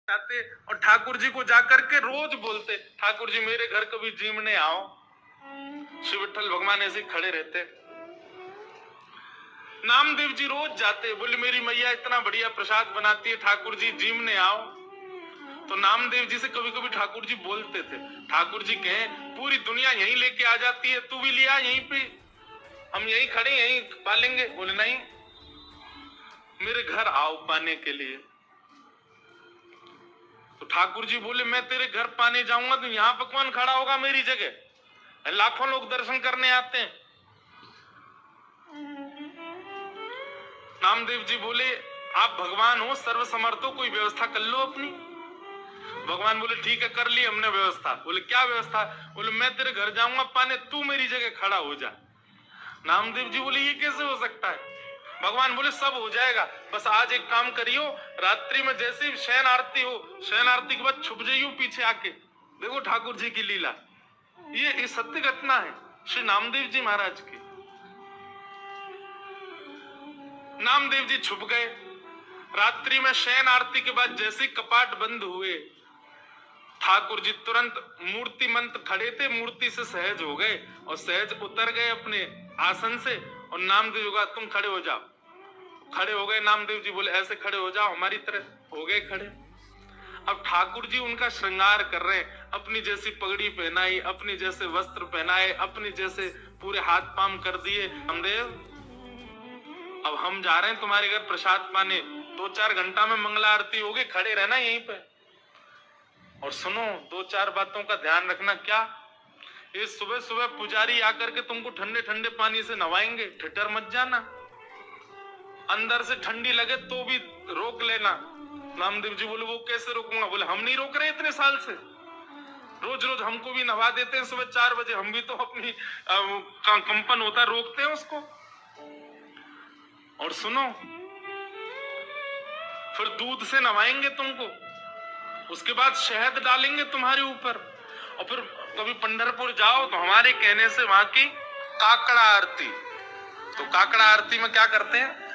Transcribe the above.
जाते और ठाकुर जी को जाकर के रोज बोलते, ठाकुर जी मेरे घर कभी जीमने आओ। श्री विठ्ठल भगवान ऐसे खड़े रहते। नामदेव जी रोज जाते, बोले मेरी मैया इतना बढ़िया प्रसाद बनाती है, ठाकुर जी जीमने आओ। तो नामदेव जी से कभी कभी ठाकुर जी बोलते थे, ठाकुर जी कहें पूरी दुनिया यहीं लेके आ जाती है, तू भी लिया यहीं पे, हम यहीं खड़े यहीं पालेंगे। बोले नहीं, मेरे घर आओ पाने के लिए। तो ठाकुर जी बोले मैं तेरे घर पाने जाऊंगा तो यहाँ पे कौन खड़ा होगा मेरी जगह, लाखों लोग दर्शन करने आते हैं। नामदेव जी बोले आप भगवान हो, सर्वसमर्थ हो, कोई व्यवस्था कर लो अपनी। भगवान बोले ठीक है कर ली हमने व्यवस्था। बोले क्या व्यवस्था? बोले मैं तेरे घर जाऊंगा पाने, तू मेरी जगह खड़ा हो जा। नामदेव जी बोले ये कैसे हो सकता है? भगवान बोले सब हो जाएगा, बस आज एक काम करियो, रात्रि में जैसे ही शयन आरती हो, शयन आरती के बाद छुप जाइयो पीछे आके। देखो ठाकुर जी की लीला, ये सत्य घटना है श्री नामदेव जी महाराज की। नामदेव जी छुप गए। रात्रि में शयन आरती के बाद जैसे कपाट बंद हुए, ठाकुर जी तुरंत मूर्ति मंत्र खड़े थे, मूर्ति से सहज हो गए और सहज उतर गए अपने आसन से। और नामदेव जी कहा तुम खड़े हो जाओ। खड़े हो गए। नामदेव जी बोले ऐसे खड़े हो जाओ हमारी तरह। हो गए खड़े। अब ठाकुर जी उनका श्रृंगार कर रहे हैं, अपनी जैसी पगड़ी पहनाई, अपनी जैसे वस्त्र पहनाए, अपनी जैसे पूरे हाथ पाम कर दिए। नामदेव अब हम जा रहे हैं तुम्हारे घर प्रसाद पाने, 2-4 घंटा में मंगला आरती होगी, खड़े रहना यहीं पे। और सुनो 2-4 बातों का ध्यान रखना। क्या? ये सुबह सुबह पुजारी आकर के तुमको ठंडे ठंडे पानी से नवाएंगे, ठिठर मत जाना। अंदर से ठंडी लगे तो भी रोक लेना। नामदेव जी बोले वो कैसे रोकूंगा? बोले हम नहीं रोक रहे इतने साल से, रोज रोज हमको भी नवा देते हैं सुबह 4 बजे, हम भी तो अपनी कंपन होता है रोकते हैं उसको। और सुनो फिर दूध से नवाएंगे तुमको, उसके बाद शहद डालेंगे तुम्हारे ऊपर। और फिर कभी पंढरपुर जाओ तो हमारे कहने से वहां की काकड़ा आरती, तो काकड़ा आरती में क्या करते हैं,